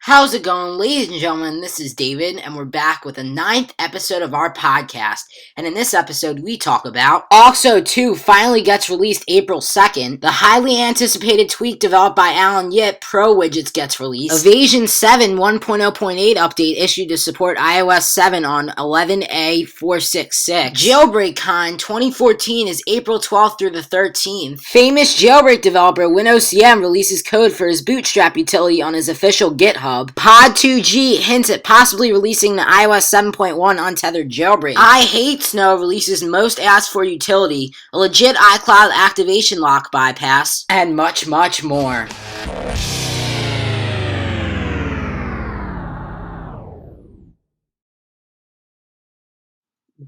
How's it going, ladies and gentlemen? This is David, and we're back with the 9th episode of our podcast. And in this episode, we talk about OXO 2 finally gets released April 2nd, the highly anticipated tweak developed by Alan Yip, ProWidgets, gets released, Evasion 7 1.0.8 update issued to support iOS 7 on 11A466, Jailbreak Con 2014 is April 12th through the 13th, famous jailbreak developer WinOCM releases code for his Bootstrap utility on his official GitHub, Pod2G hints at possibly releasing the iOS 7.1 untethered jailbreak, I Hate Snow releases most asked for utility, a legit iCloud activation lock bypass, and much, much more.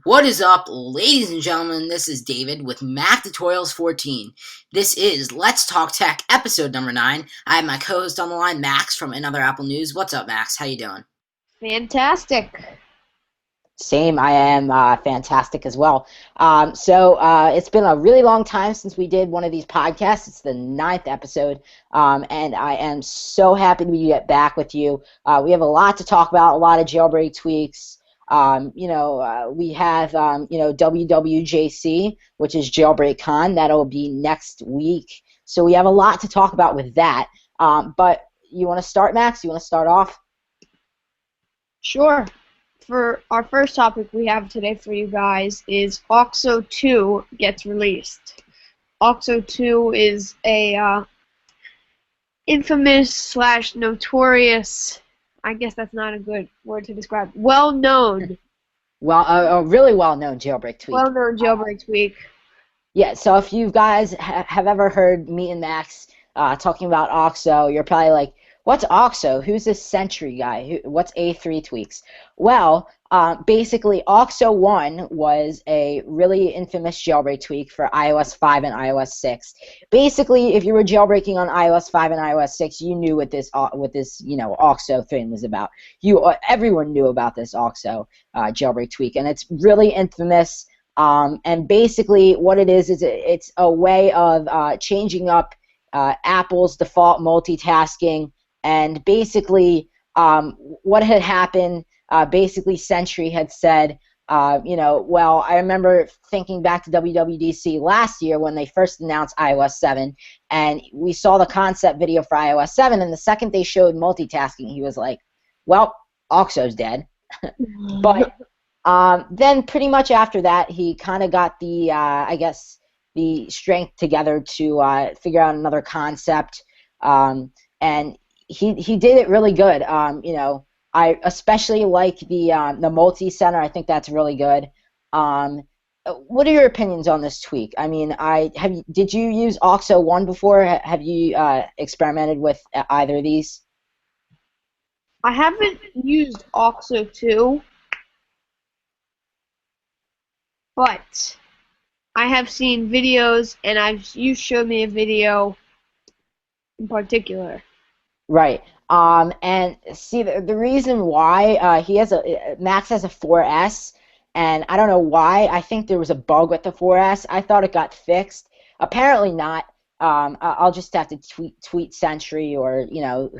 What is up, ladies and gentlemen? This is David with Mac Tutorials 14. This is Let's Talk Tech, episode number 9. I have my co-host on the line, Max from Another Apple News. What's up, Max? How you doing? Fantastic. Same, I am fantastic as well. It's been a really long time since we did one of these podcasts. It's the 9th episode, and I am so happy to be back with you. We have a lot to talk about, a lot of jailbreak tweaks. We have, WWJC, which is Jailbreak Con. That'll be next week. So we have a lot to talk about with that. But you want to start, Max? You want to start off? Sure. For our first topic we have today for you guys is OXO 2 gets released. OXO 2 is a infamous / notorious, I guess that's not a good word to describe, well-known. A really well-known jailbreak tweak. Well-known jailbreak tweak. Yeah, so if you guys have ever heard me and Max talking about OXO, you're probably like, what's OXO? Who's this Sentry guy? What's A3 tweaks? Well, basically, OXO 1 was a really infamous jailbreak tweak for iOS 5 and iOS 6. Basically, if you were jailbreaking on iOS 5 and iOS 6, you knew what this OXO thing was about. Everyone knew about this OXO jailbreak tweak, and it's really infamous. And basically, what it is it's a way of changing up Apple's default multitasking. And basically, what had happened, basically Sentry had said, well, I remember thinking back to WWDC last year when they first announced iOS 7, and we saw the concept video for iOS 7, and the second they showed multitasking, he was like, well, OXO's dead. But then pretty much after that, he kind of got the, the strength together to figure out another concept, and he did it really good. I especially like the multi-center. I think that's really good. What are your opinions on this tweak? I mean, did you use OXO 1 before? Have you experimented with either of these? I haven't used OXO 2, but I have seen videos, and you showed me a video in particular. Right. And see, the reason why Max has a 4S, and I don't know why. I think there was a bug with the 4S. I thought it got fixed. Apparently not. I'll just have to tweet Sentry or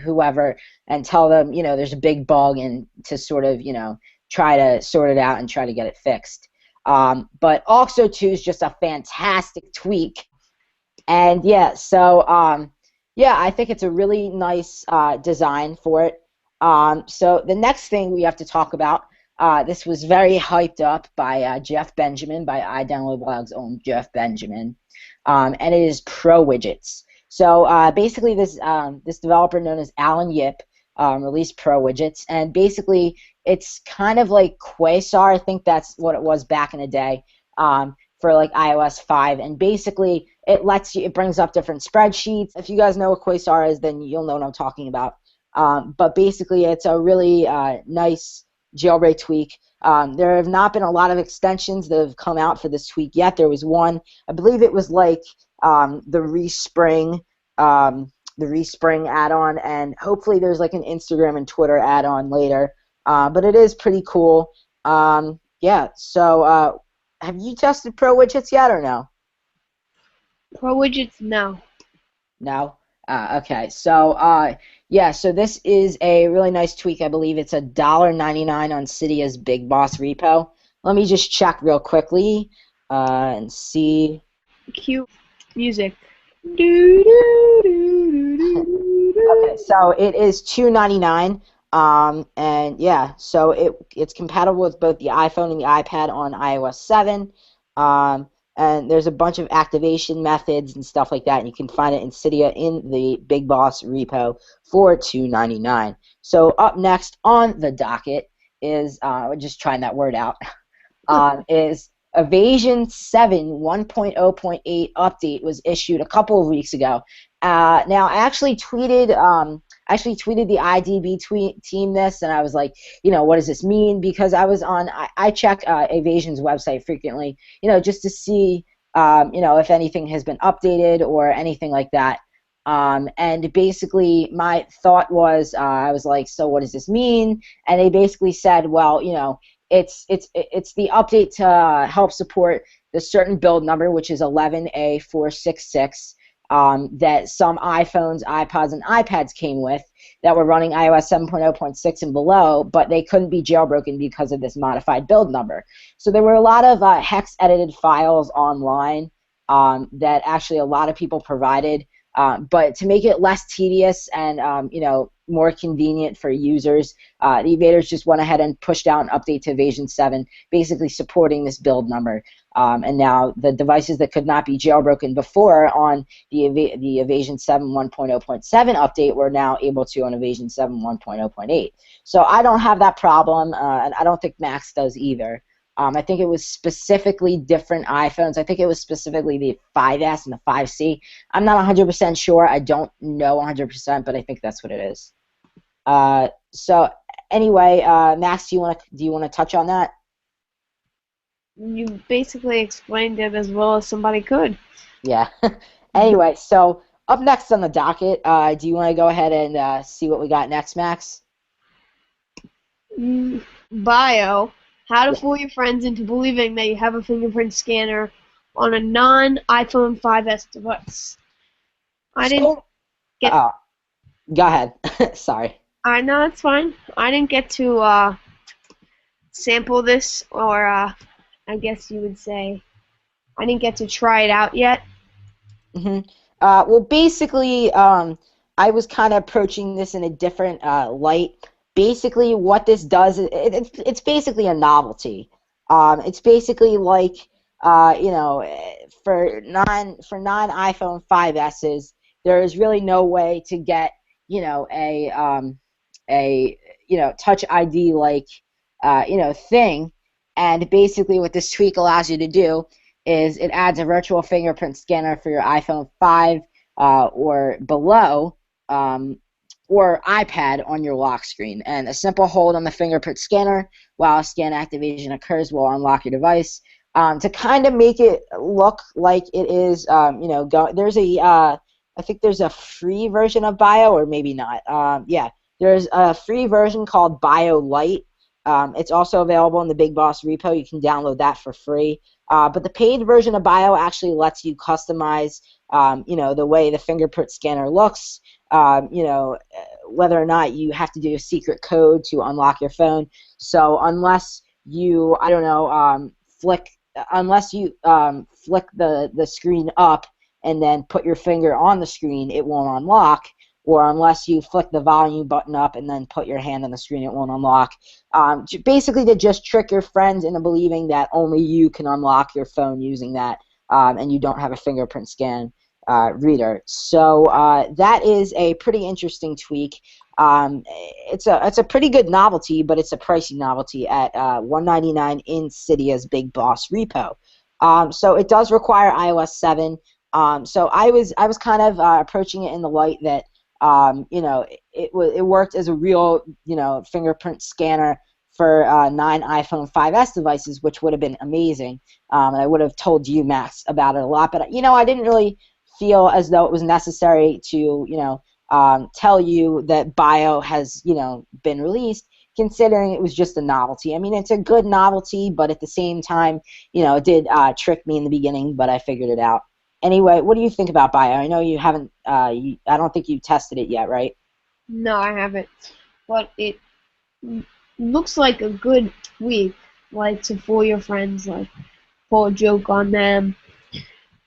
whoever and tell them there's a big bug and to sort of try to sort it out and try to get it fixed. But OXO 2 is just a fantastic tweak, and yeah, so yeah, I think it's a really nice design for it. So the next thing we have to talk about, this was very hyped up by Jeff Benjamin, by iDownloadBlog's own Jeff Benjamin, and it is ProWidgets. So basically this developer known as Alan Yip released ProWidgets, and basically it's kind of like Quasar. I think that's what it was back in the day. For like iOS 5, and basically it brings up different spreadsheets. If you guys know what Quasar is, then you'll know what I'm talking about. But basically, it's a really nice jailbreak tweak. There have not been a lot of extensions that have come out for this tweak yet. There was one, I believe it was like the Respring add-on, and hopefully there's like an Instagram and Twitter add-on later. But it is pretty cool. Yeah, so have you tested ProWidgets yet or no? ProWidgets, no. No? Okay, so Yeah, so this is a really nice tweak. I believe it's $1.99 on Cydia's Big Boss repo. Let me just check real quickly and see. Cute music. Okay, so it is $2.99. And yeah, so it's compatible with both the iPhone and the iPad on iOS 7. And there's a bunch of activation methods and stuff like that, and you can find it in Cydia in the Big Boss repo for $2.99. So up next on the docket is we're just trying that word out. Is Evasion 7 1.0.8 update was issued a couple of weeks ago. Now I actually tweeted the IDB team this, and I was like, what does this mean? Because I check Evasion's website frequently, just to see, if anything has been updated or anything like that. And basically my thought was, I was like, so what does this mean? And they basically said, well, it's the update to help support the certain build number, which is 11A466, that some iPhones, iPods, and iPads came with that were running iOS 7.0.6 and below, but they couldn't be jailbroken because of this modified build number. So there were a lot of hex-edited files online that actually a lot of people provided. But to make it less tedious and more convenient for users, the evaders just went ahead and pushed out an update to Evasion 7, basically supporting this build number. And now the devices that could not be jailbroken before on the Evasion 7 1.0.7 update were now able to on Evasion 7 1.0.8. So I don't have that problem, and I don't think Max does either. I think it was specifically different iPhones. I think it was specifically the 5S and the 5C. I'm not 100% sure. I don't know 100%, but I think that's what it is. So anyway, Max, do you want to touch on that? You basically explained it as well as somebody could. Yeah. Anyway, so up next on the docket, do you want to go ahead and see what we got next, Max? Bio. How to fool your friends into believing that you have a fingerprint scanner on a non-iPhone 5S device. Go ahead. Sorry. No, it's fine. I didn't get to sample this, or I guess you would say I didn't get to try it out yet. Well, basically, I was kind of approaching this in a different light. Basically, what this does is it's basically a novelty. It's basically like for non iPhone 5Ss, there is really no way to get a Touch ID like thing. And basically, what this tweak allows you to do is it adds a virtual fingerprint scanner for your iPhone 5 or below. Or iPad on your lock screen, and a simple hold on the fingerprint scanner while scan activation occurs will unlock your device. To kind of make it look like it is, there's I think there's a free version of Bio, or maybe not. Yeah, there's a free version called Bio Lite. It's also available in the Big Boss repo. You can download that for free. But the paid version of Bio actually lets you customize, the way the fingerprint scanner looks. Whether or not you have to do a secret code to unlock your phone. So unless you, flick the screen up and then put your finger on the screen, it won't unlock. Or unless you flick the volume button up and then put your hand on the screen, it won't unlock. Basically to just trick your friends into believing that only you can unlock your phone using that, and you don't have a fingerprint scan reader. So that is a pretty interesting tweak. It's a pretty good novelty, but it's a pricey novelty at $1.99 in Cydia's Big Boss repo. So it does require iOS 7. So I was kind of approaching it in the light that it worked as a real fingerprint scanner for 9 iPhone 5S devices, which would have been amazing. And I would have told you, Max, about it a lot, but I didn't really feel as though it was necessary to tell you that Bio has been released, considering it was just a novelty. I mean, it's a good novelty, but at the same time, it did trick me in the beginning, but I figured it out. Anyway, what do you think about Bio? I know you haven't. I don't think you tested it yet, right? No, I haven't. But it looks like a good tweak, like to fool your friends, like pull a joke on them.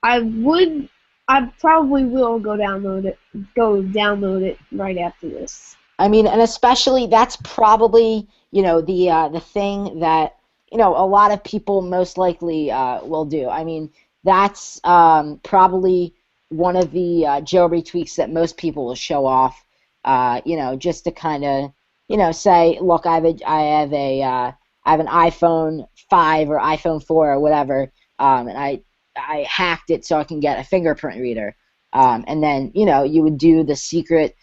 I would, I probably will go download it right after this. I mean, and especially that's probably, the thing that, a lot of people most likely will do. I mean, that's probably one of the jailbreak tweaks that most people will show off, just to kind of, say, look, I have an iPhone 5 or iPhone 4 or whatever, and I hacked it so I can get a fingerprint reader. And then, you would do the secret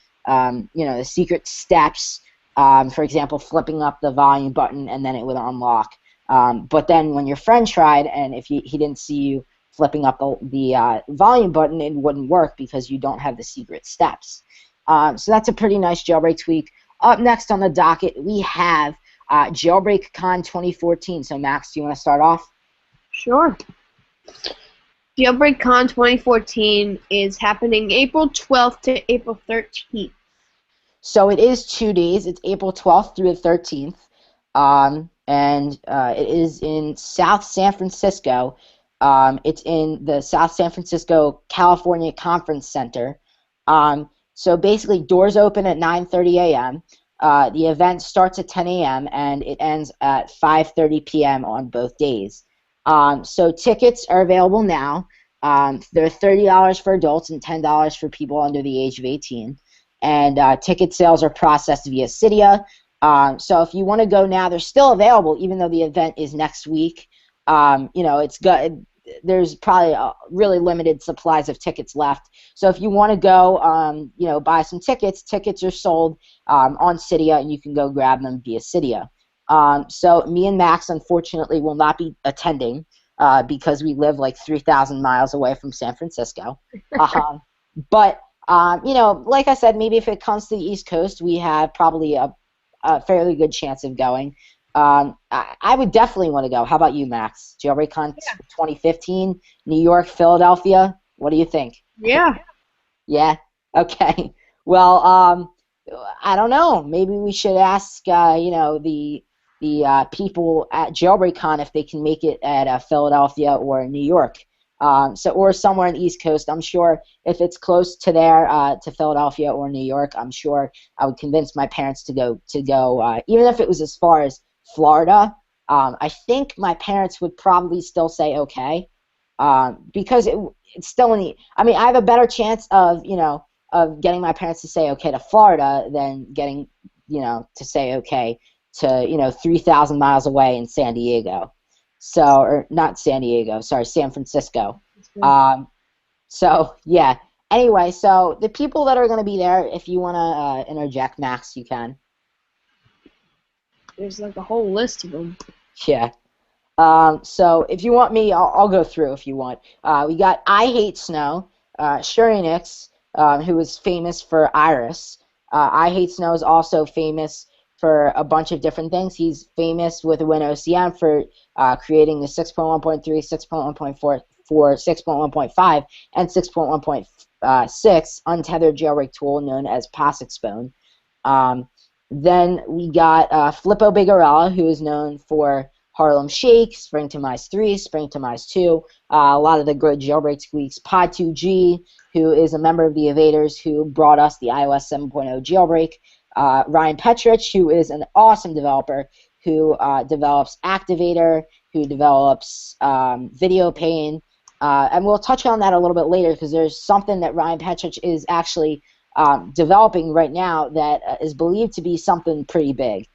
steps, for example, flipping up the volume button, and then it would unlock. But then when your friend tried, and if he didn't see you flipping up the volume button, it wouldn't work because you don't have the secret steps. So that's a pretty nice jailbreak tweak. Up next on the docket, we have Jailbreak Con 2014. So Max, do you want to start off? Sure. Jailbreak Con 2014 is happening April 12th to April 13th. So it is 2 days. It's April 12th through the 13th. And it is in South San Francisco. It's in the South San Francisco, California Conference Center. So basically, doors open at 9:30 a.m. The event starts at 10 a.m. and it ends at 5:30 p.m. on both days. So tickets are available now. They're $30 for adults and $10 for people under the age of 18. And ticket sales are processed via Cydia. So if you want to go now, they're still available, even though the event is next week. It's good. There's probably really limited supplies of tickets left. So if you want to go, buy some tickets, tickets are sold on Cydia, and you can go grab them via Cydia. So me and Max, unfortunately, will not be attending because we live like 3,000 miles away from San Francisco. But, like I said, maybe if it comes to the East Coast, we have probably a fairly good chance of going. I would definitely want to go. How about you, Max? Jailbreak Con 2015, New York, Philadelphia. What do you think? Yeah. Yeah? Okay. Well, I don't know. Maybe we should ask, the people at Jailbreak Con if they can make it at Philadelphia or New York. Or somewhere on the East Coast. I'm sure if it's close to there, to Philadelphia or New York, I'm sure I would convince my parents to go. Even if it was as far as Florida, I think my parents would probably still say okay, because it's still in the. I mean, I have a better chance of getting my parents to say okay to Florida than getting to say okay to 3,000 miles away in San Diego. So, or not San Diego, sorry, San Francisco. So, yeah. Anyway, so the people that are going to be there, if you want to interject, Max, you can. There's like a whole list of them. Yeah. So if you want me, I'll go through if you want. We got I Hate Snow, Shurinix, who is famous for Iris. I Hate Snow is also famous for a bunch of different things. He's famous with WinOCM for creating the 6.1.3, 6.1.4, 6.1.5, and 6.1.6 untethered jailbreak tool known as POSIXbone. Then we got Flippo Bigarella, who is known for Harlem Shake, Spring to Mice 3, Spring to Mice 2, a lot of the good jailbreak tweaks. Pod2G, who is a member of the Evaders who brought us the iOS 7.0 jailbreak. Ryan Petrich, who is an awesome developer who develops Activator, who develops Video Pane, and we'll touch on that a little bit later because there's something that Ryan Petrich is actually developing right now that is believed to be something pretty big.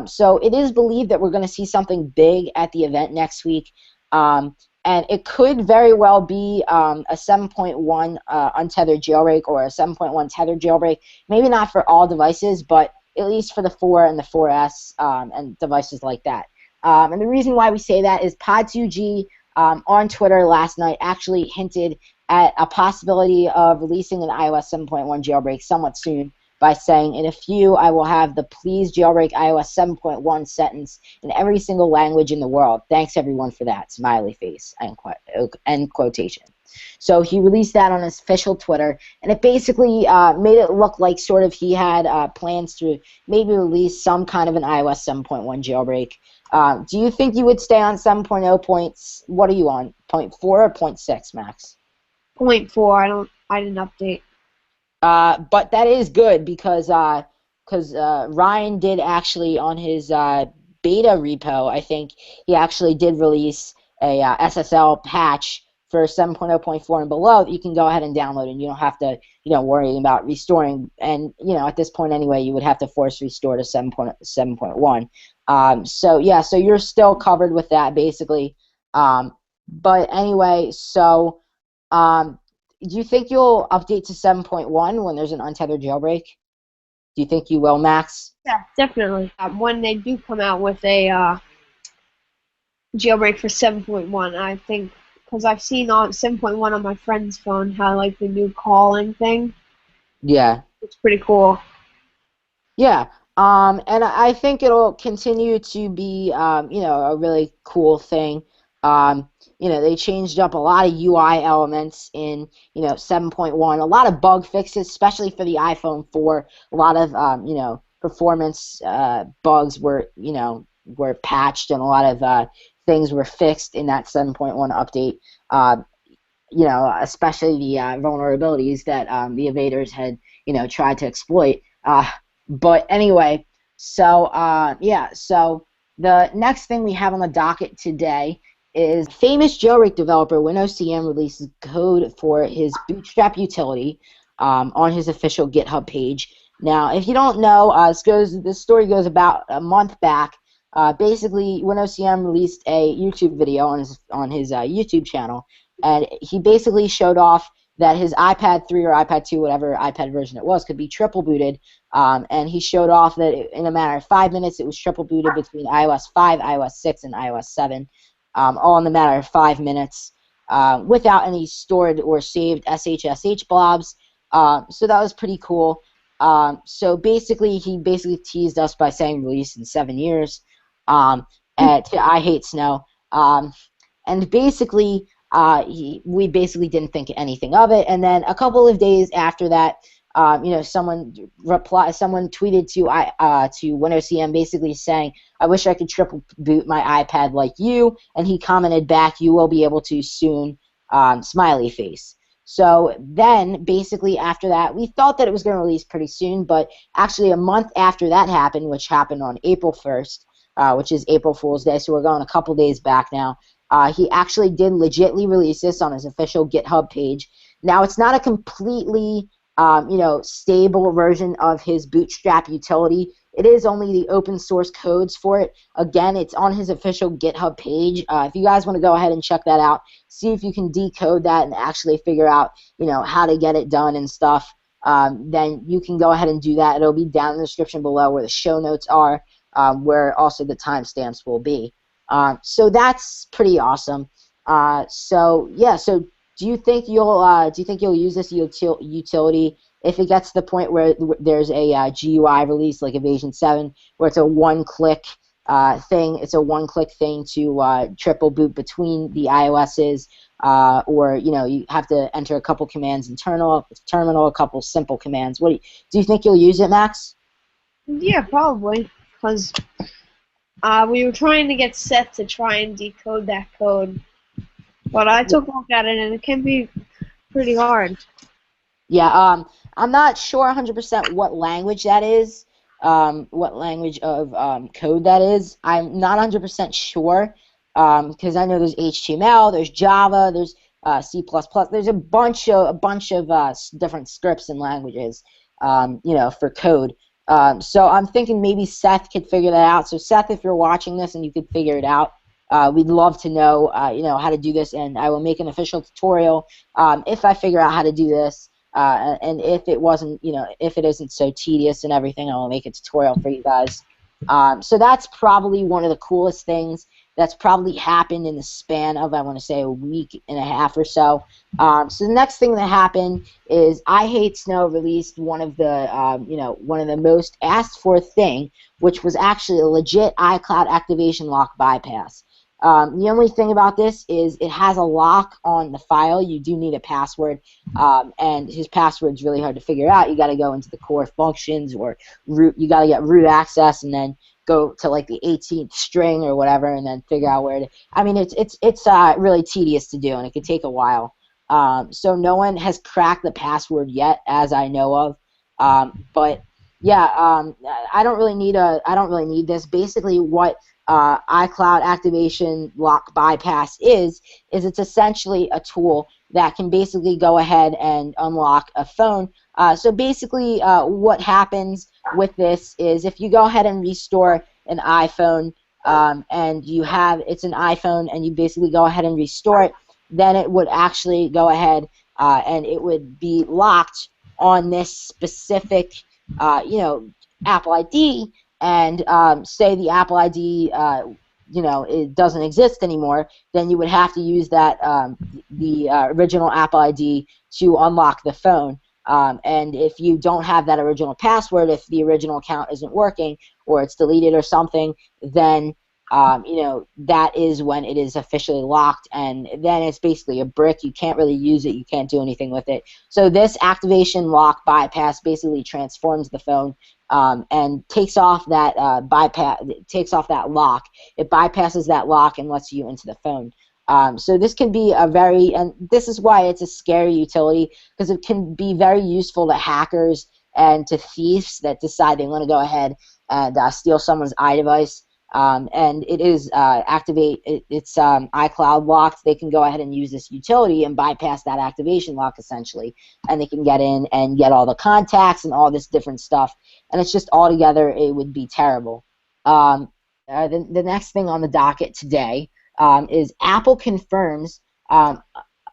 So it is believed that we're going to see something big at the event next week, and it could very well be a 7.1 untethered jailbreak or a 7.1 tethered jailbreak. Maybe not for all devices, but at least for the 4 and the 4S and devices like that. And the reason why we say that is Pod2G on Twitter last night actually hinted at a possibility of releasing an iOS 7.1 jailbreak somewhat soon by saying, in a few, I will have the please jailbreak iOS 7.1 sentence in every single language in the world. Thanks, everyone, for that. Smiley face. End quotation. So he released that on his official Twitter, and it basically made it look like sort of he had plans to maybe release some kind of an iOS 7.1 jailbreak. Do you think you would stay on 7.0 points? What are you on? 0.4 or 0.6, Max? 0.4. I didn't update. But that is good because Ryan did actually on his beta repo, I think he actually did release a SSL patch for 7.0.4 and below that you can go ahead and download, and you don't have to worry about restoring. And at this point anyway, you would have to force restore to 7.1. So yeah, so you're still covered with that basically. But anyway, so do you think you'll update to 7.1 when there's an untethered jailbreak? Do you think you will, Max? Yeah, definitely. When they do come out with a jailbreak for 7.1, I think, because I've seen on 7.1 on my friend's phone how like the new calling thing. Yeah. It's pretty cool. Yeah. And I think it'll continue to be a really cool thing. They changed up a lot of UI elements in 7.1. A lot of bug fixes, especially for the iPhone 4. A lot of performance bugs were patched, and a lot of things were fixed in that 7.1 update. Especially the vulnerabilities that the evaders had tried to exploit. But anyway, so so the next thing we have on the docket today is famous jailbreak developer WinOCM releases code for his Bootstrap utility on his official GitHub page. Now, if you don't know, this story goes about a month back. Basically, WinOCM released a YouTube video on his YouTube channel, and he basically showed off that his iPad 3 or iPad 2, whatever iPad version it was, could be triple booted, and he showed off that in a matter of 5 minutes it was triple booted between iOS 5, iOS 6, and iOS 7. All in the matter of 5 minutes, without any stored or saved SSH blobs. So that was pretty cool. So basically, he teased us by saying release in 7 years. To I Hate Snow. And basically, we basically didn't think anything of it. And then a couple of days after that, someone tweeted to WinOCM basically saying, "I wish I could triple boot my iPad like you," and he commented back, "You will be able to soon," smiley face. So then, basically after that, we thought that it was going to release pretty soon, but actually a month after that happened, which happened on April 1st, which is April Fool's Day, so we're going a couple days back now, he actually did legitly release this on his official GitHub page. Now, it's not a completely stable version of his Bootstrap utility. It is only the open source codes for it. Again, it's on his official GitHub page. If you guys want to go ahead and check that out, see if you can decode that and actually figure out, how to get it done and stuff, then you can go ahead and do that. It'll be down in the description below where the show notes are, where also the timestamps will be. So that's pretty awesome. So do you think you'll use this utility if it gets to the point where there's a GUI release like Evasion 7, where it's a one-click thing? It's a one-click thing to triple boot between the iOSs, or you have to enter a couple commands in terminal, a couple simple commands. Do you think you'll use it, Max? Yeah, probably, because we were trying to get Seth to try and decode that code. But I took a look at it, and it can be pretty hard. Yeah, I'm not sure 100% what language that is, what language of code that is. I'm not 100% sure, because I know there's HTML, there's Java, there's C++. There's a bunch of different scripts and languages, for code. So I'm thinking maybe Seth could figure that out. So Seth, if you're watching this and you could figure it out, we'd love to know, how to do this, and I will make an official tutorial if I figure out how to do this. And if it wasn't, if it isn't so tedious and everything, I will make a tutorial for you guys. So that's probably one of the coolest things that's probably happened in the span of, I want to say, a week and a half or so. So the next thing that happened is I Hate Snow released one of the most asked for thing, which was actually a legit iCloud activation lock bypass. The only thing about this is it has a lock on the file. You do need a password, and his password's really hard to figure out. You got to go into the core functions or root. You got to get root access and then go to like the 18th string or whatever, and then figure out where to. I mean, it's really tedious to do, and it could take a while. So no one has cracked the password yet, as I know of. But yeah, I don't really need this. Basically, what iCloud Activation Lock Bypass is it's essentially a tool that can basically go ahead and unlock a phone. So basically, what happens with this is if you go ahead and restore an iPhone, and it's an iPhone, and you basically go ahead and restore it, then it would actually go ahead and it would be locked on this specific, Apple ID, and say the Apple ID, it doesn't exist anymore, then you would have to use that the original Apple ID to unlock the phone. And if you don't have that original password, if the original account isn't working or it's deleted or something, then that is when it is officially locked, and then it's basically a brick. You can't really use it. You can't do anything with it. So this activation lock bypass basically transforms the phone and takes off that lock. It bypasses that lock and lets you into the phone. So this can be and this is why it's a scary utility, because it can be very useful to hackers and to thieves that decide they want to go ahead and steal someone's iDevice. And it is it's iCloud locked. They can go ahead and use this utility and bypass that activation lock essentially, and they can get in and get all the contacts and all this different stuff. And it's just altogether, it would be terrible. The next thing on the docket today is Apple confirms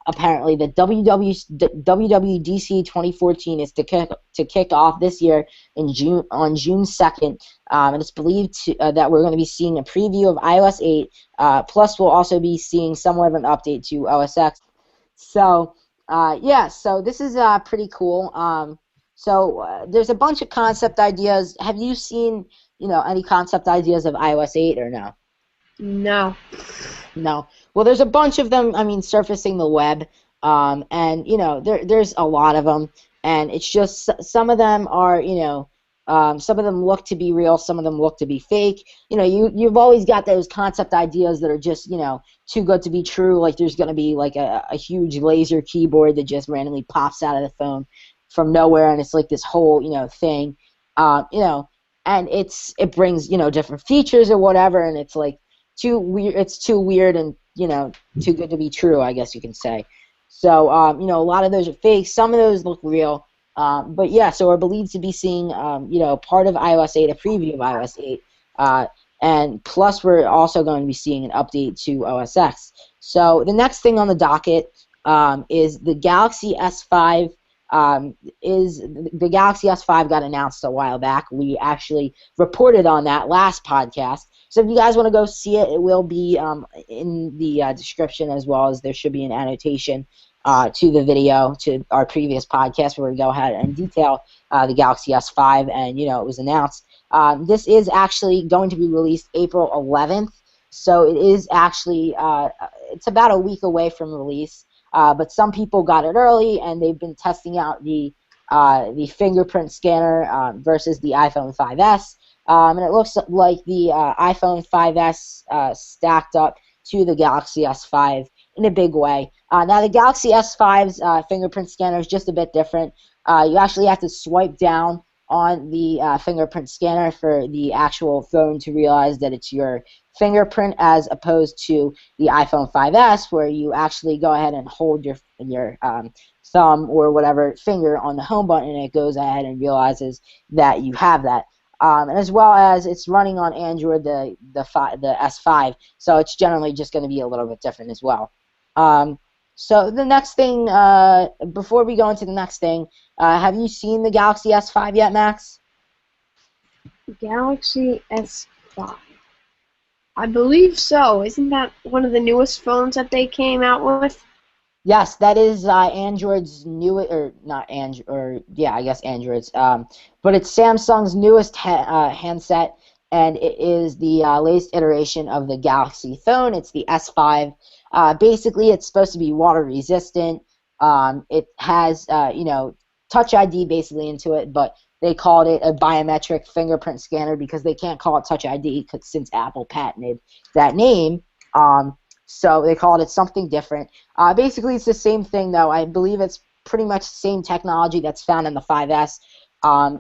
apparently that WWDC 2014 is to kick off this year on June 2nd, and it's believed that we're going to be seeing a preview of iOS 8. Plus, we'll also be seeing somewhat of an update to OS X. So, so this is pretty cool. There's a bunch of concept ideas. Have you seen, any concept ideas of iOS 8 or no? No. No. Well, there's a bunch of them, surfacing the web, and, there's a lot of them, and it's just some of them are, some of them look to be real, some of them look to be fake. You've always got those concept ideas that are just, too good to be true, like there's going to be like a huge laser keyboard that just randomly pops out of the phone from nowhere, and it's like this whole, thing, and it brings, different features or whatever, and it's like, it's too weird and too good to be true, I guess you can say. So a lot of those are fake. Some of those look real, but yeah. So we're believed to be seeing part of iOS 8, a preview of iOS 8, and plus we're also going to be seeing an update to OS X. So the next thing on the docket is the Galaxy S5. The Galaxy S5 got announced a while back. We actually reported on that last podcast. So if you guys want to go see it, it will be in the description, as well as there should be an annotation to the video, to our previous podcast, where we go ahead and detail the Galaxy S5, and it was announced. This is actually going to be released April 11th, so it is actually it's about a week away from release. But some people got it early, and they've been testing out the fingerprint scanner versus the iPhone 5S. And it looks like the iPhone 5S stacked up to the Galaxy S5 in a big way. Now, the Galaxy S5's fingerprint scanner is just a bit different. You actually have to swipe down on the fingerprint scanner for the actual phone to realize that it's your fingerprint, as opposed to the iPhone 5S, where you actually go ahead and hold your thumb or whatever finger on the home button, and it goes ahead and realizes that you have that. And as well as it's running on Android, the S5, so it's generally just going to be a little bit different as well. So the next thing, before we go into the next thing, have you seen the Galaxy S5 yet, Max? Galaxy S5. I believe so. Isn't that one of the newest phones that they came out with? Yes, that is Android's newest, or not Android, or yeah, I guess Android's. But it's Samsung's newest handset, and it is the latest iteration of the Galaxy phone. It's the S5. Basically, it's supposed to be water resistant. It has, Touch ID basically into it, but they called it a biometric fingerprint scanner because they can't call it Touch ID since Apple patented that name. So they called it something different. Basically, it's the same thing, though. I believe it's pretty much the same technology that's found in the 5S,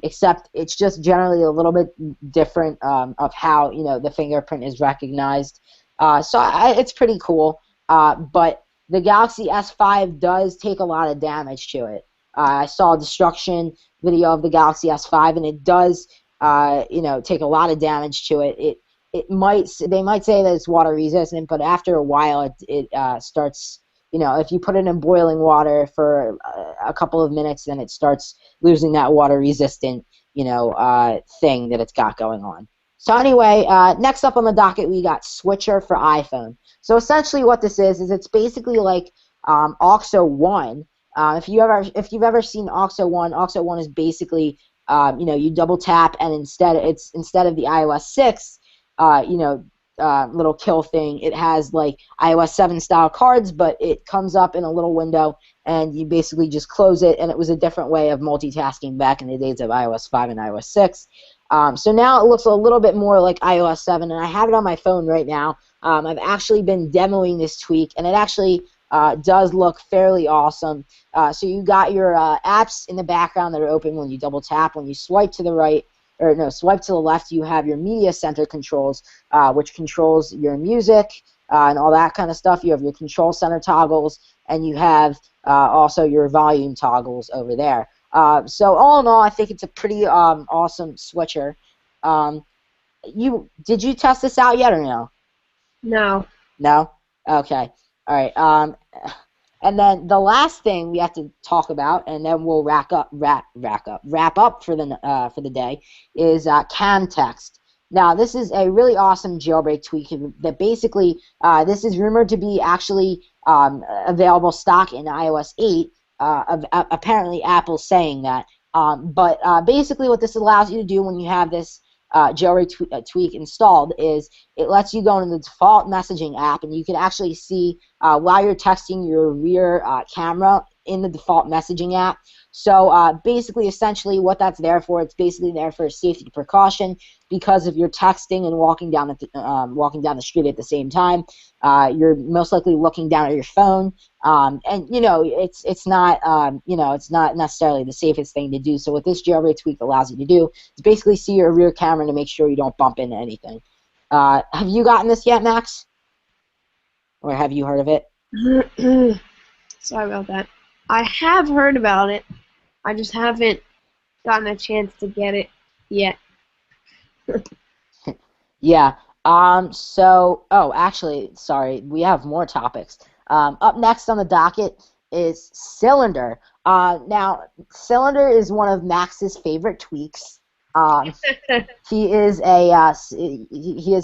except it's just generally a little bit different of how the fingerprint is recognized. It's pretty cool. But the Galaxy S5 does take a lot of damage to it. I saw a destruction video of the Galaxy S5, and it does, take a lot of damage to it. They might say that it's water resistant, but after a while, it starts. If you put it in boiling water for a couple of minutes, then it starts losing that water resistant, thing that it's got going on. So anyway, next up on the docket, we got Switcher for iPhone. So essentially, what this is it's basically like OXO One. If you've ever seen OXO One is basically you double tap, and instead of the iOS 6 little kill thing, it has like iOS 7 style cards, but it comes up in a little window and you basically just close it, and it was a different way of multitasking back in the days of iOS 5 and iOS 6. So now it looks a little bit more like iOS 7, and I have it on my phone right now. I've actually been demoing this tweak, and it actually does look fairly awesome. So you got your apps in the background that are open when you double tap. When you swipe to the right, swipe to the left, you have your media center controls, which controls your music and all that kind of stuff. You have your control center toggles, and you have also your volume toggles over there. So all in all, I think it's a pretty awesome switcher. Did you test this out yet or no? No. No? Okay. All right. And then the last thing we have to talk about, and then we'll wrap up for the day, is cam text. Now, this is a really awesome jailbreak tweak that basically this is rumored to be actually available stock in iOS 8. Apparently, Apple's saying that. But basically, what this allows you to do when you have this jailbreak tweak installed is it lets you go into the default messaging app, and you can actually see while you're texting your rear camera in the default messaging app. So basically, essentially, what that's there for, it's basically there for a safety precaution because if you're texting and walking down the street at the same time, you're most likely looking down at your phone, and it's not necessarily the safest thing to do. So what this jailbreak tweak allows you to do is basically see your rear camera to make sure you don't bump into anything. Have you gotten this yet, Max? Or have you heard of it? Sorry about that. I have heard about it. I just haven't gotten a chance to get it yet. Yeah. Actually, sorry, we have more topics. Up next on the docket is Cylinder. Now, Cylinder is one of Max's favorite tweaks. He is a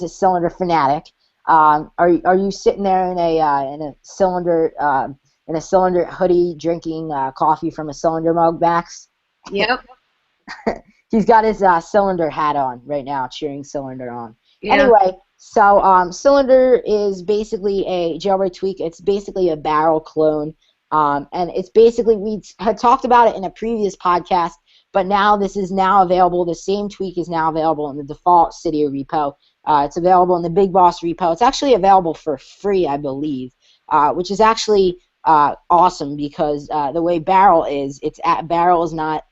Cylinder fanatic. Are you sitting there in a Cylinder hoodie drinking coffee from a Cylinder mug, Max? Yep. He's got his Cylinder hat on right now, cheering Cylinder on. Yeah. Anyway, so Cylinder is basically a jailbreak tweak. It's basically a barrel clone, and it's basically, we had talked about it in a previous podcast, but now this is now available. The same tweak is now available in the default Cydia repo. It's available in the Big Boss repo. It's actually available for free, I believe, which is actually awesome because the way Barrel is, Barrel is not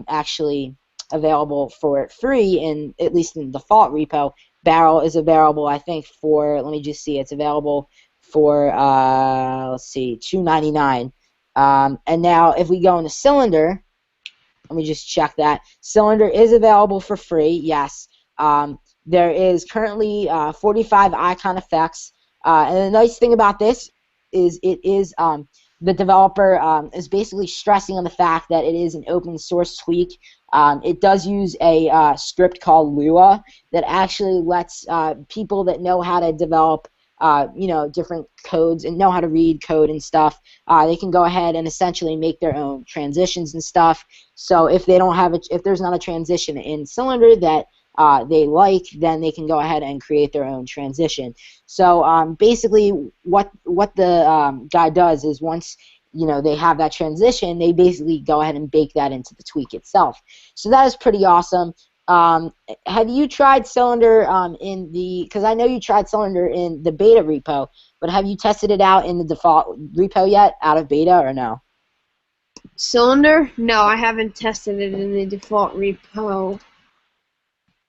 actually available for free, at least in the default repo. Barrel is available, I think, for, let me just see, it's available for let's see, $2.99. And now if we go into Cylinder, let me just check that. Cylinder is available for free, yes. There is currently 45 icon effects, and the nice thing about this is it is the developer is basically stressing on the fact that it is an open source tweak. It does use a script called Lua that actually lets people that know how to develop different codes and know how to read code and stuff, they can go ahead and essentially make their own transitions and stuff. So if they don't have if there's not a transition in Cylinder that they like, then they can go ahead and create their own transition. So basically, what the guy does is once they have that transition, they basically go ahead and bake that into the tweak itself. So that is pretty awesome. Have you tried Cylinder because I know you tried Cylinder in the beta repo, but have you tested it out in the default repo yet, out of beta, or no? Cylinder? No, I haven't tested it in the default repo.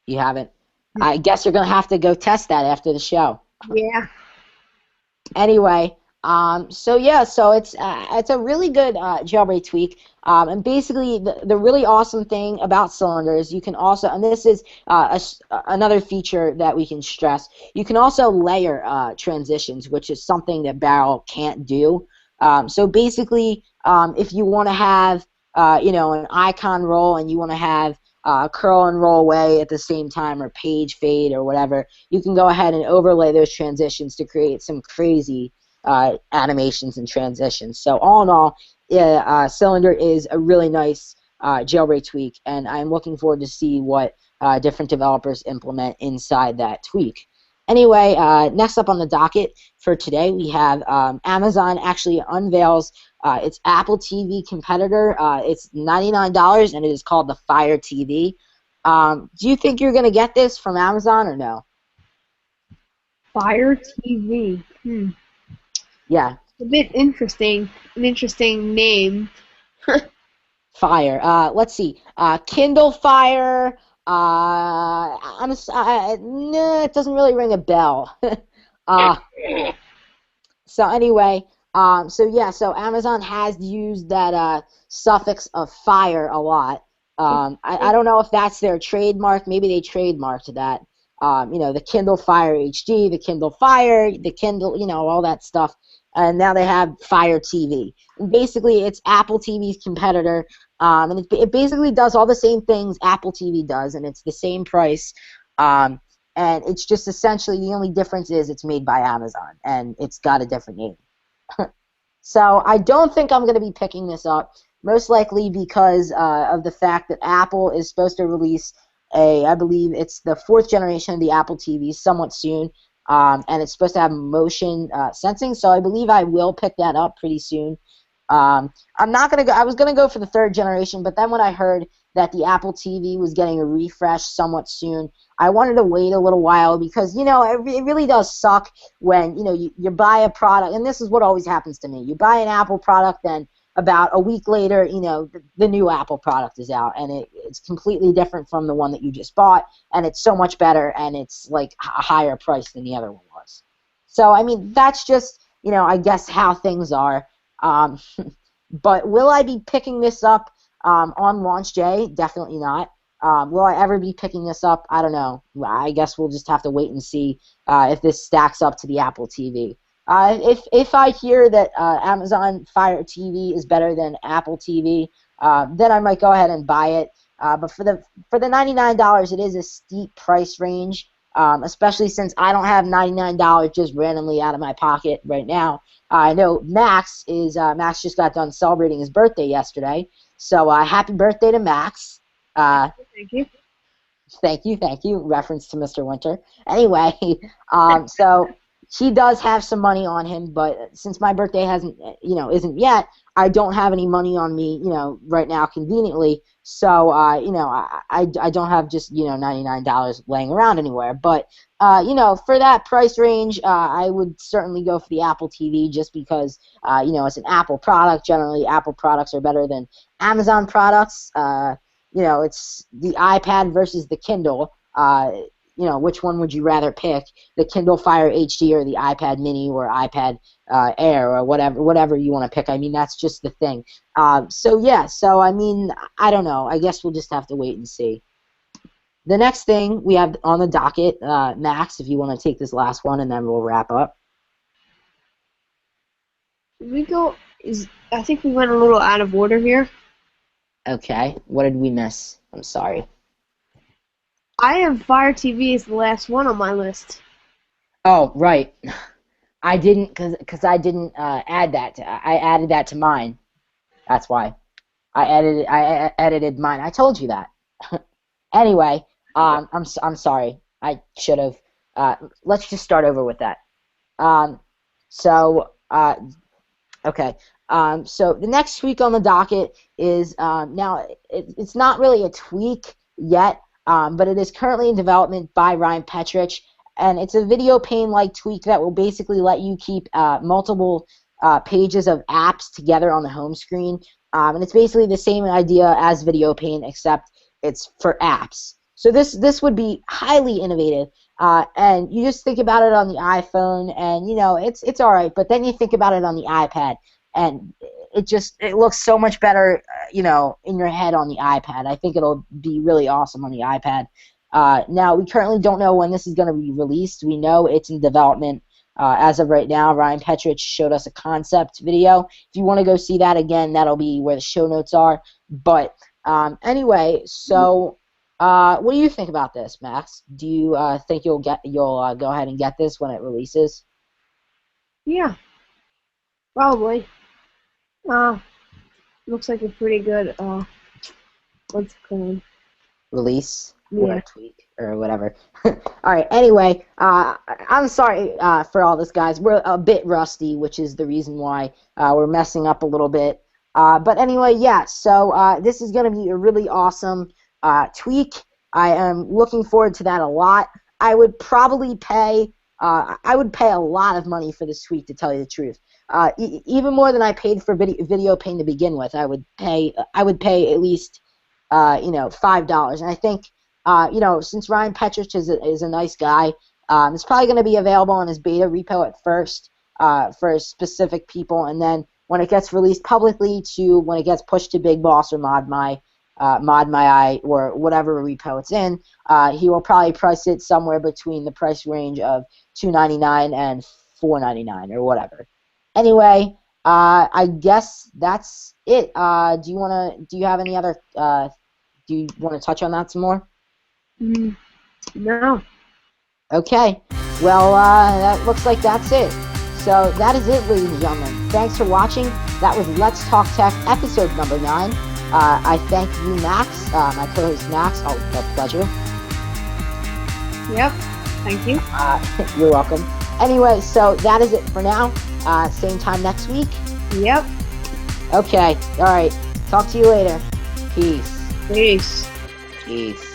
You haven't? I guess you're going to have to go test that after the show. Yeah. Anyway, so it's a really good jailbreak tweak, and basically the really awesome thing about Cylinder is you can also, and this is another feature that we can stress, you can also layer transitions, which is something that Barrel can't do. So basically, if you want to have an icon roll and you want to have curl and roll away at the same time, or page fade or whatever, you can go ahead and overlay those transitions to create some crazy animations and transitions. So all in all, Cylinder is a really nice jailbreak tweak, and I'm looking forward to see what different developers implement inside that tweak. Anyway, next up on the docket for today, we have Amazon actually unveils its Apple TV competitor. It's $99, and it is called the Fire TV. Do you think you're going to get this from Amazon or no? Fire TV. Yeah. A bit interesting. An interesting name. Fire. Let's see. Kindle Fire. Honestly, no, it doesn't really ring a bell. So anyway, so Amazon has used that suffix of fire a lot. I don't know if that's their trademark. Maybe they trademarked that. The Kindle Fire HD, the Kindle Fire, the Kindle, all that stuff. And now they have Fire TV. And basically, it's Apple TV's competitor, and it basically does all the same things Apple TV does, and it's the same price. And it's just essentially the only difference is it's made by Amazon, and it's got a different name. So I don't think I'm going to be picking this up, most likely because of the fact that Apple is supposed to release I believe it's the 4th generation of the Apple TV somewhat soon. And it's supposed to have motion sensing, so I believe I will pick that up pretty soon. I'm not gonna go. I was gonna go for the 3rd generation, but then when I heard that the Apple TV was getting a refresh somewhat soon, I wanted to wait a little while because it really does suck when you buy a product, and this is what always happens to me. You buy an Apple product, then about a week later, the new Apple product is out, and it's completely different from the one that you just bought, and it's so much better, and it's like a higher price than the other one was. So, I mean, that's just, I guess how things are. But will I be picking this up on launch day? Definitely not. Will I ever be picking this up? I don't know. I guess we'll just have to wait and see if this stacks up to the Apple TV. If I hear that Amazon Fire TV is better than Apple TV, then I might go ahead and buy it. But for the $99, it is a steep price range, especially since I don't have $99 just randomly out of my pocket right now. I know Max just got done celebrating his birthday yesterday, so happy birthday to Max. Thank you. Thank you. Reference to Mr. Winter. Anyway, so he does have some money on him, but since my birthday isn't yet, I don't have any money on me, right now conveniently. So, I don't have just, $99 laying around anywhere. But, for that price range, I would certainly go for the Apple TV just because, it's an Apple product. Generally, Apple products are better than Amazon products. It's the iPad versus the Kindle. Which one would you rather pick, the Kindle Fire HD or the iPad Mini or iPad Air or whatever you want to pick. I mean, that's just the thing. So I mean, I don't know. I guess we'll just have to wait and see. The next thing we have on the docket, Max, if you want to take this last one, and then we'll wrap up. I think we went a little out of order here. Okay. What did we miss? I'm sorry. I have Fire TV as the last one on my list. Oh, right. I didn't, because I didn't add that. I added that to mine. That's why. I edited mine. I told you that. Anyway, I'm sorry. I should have. Let's just start over with that. Um, so okay. So the next tweak on the docket is now it's not really a tweak yet, but it is currently in development by Ryan Petrich, and it's a video pane-like tweak that will basically let you keep multiple pages of apps together on the home screen, and it's basically the same idea as video pane except it's for apps. So this would be highly innovative, and you just think about it on the iPhone, and it's all right, but then you think about it on the iPad, and it looks so much better, in your head on the iPad. I think it'll be really awesome on the iPad. Now, we currently don't know when this is going to be released. We know it's in development as of right now. Ryan Petrich showed us a concept video. If you want to go see that again, that'll be where the show notes are. But anyway, so what do you think about this, Max? Do you think you'll go ahead and get this when it releases? Yeah, probably. Looks like a pretty good, what's it called? Release? Yeah. Or tweak or whatever. All right. Anyway, I'm sorry for all this, guys. We're a bit rusty, which is the reason why we're messing up a little bit. But anyway, yeah. So this is going to be a really awesome tweak. I am looking forward to that a lot. I would probably pay. I would pay a lot of money for this tweak, to tell you the truth. Even more than I paid for video pane to begin with. I would pay at least $5. And I think since Ryan Petrich is a nice guy, it's probably going to be available in his beta repo at first for specific people, and then when it gets released publicly to when it gets pushed to Big Boss or ModMy or whatever repo it's in, he will probably price it somewhere between the price range of $2.99 and $4.99 or whatever. Anyway, I guess that's it. Do you have any other? Do you want to touch on that some more? No. Okay. Well, that looks like that's it. So that is it, ladies and gentlemen. Thanks for watching. That was Let's Talk Tech, episode number 9. I thank you, Max, my co-host Max. Oh, a pleasure. Yep. Thank you. You're welcome. Anyway, so that is it for now. Same time next week. Yep. Okay. All right. Talk to you later. Peace. Peace. Peace.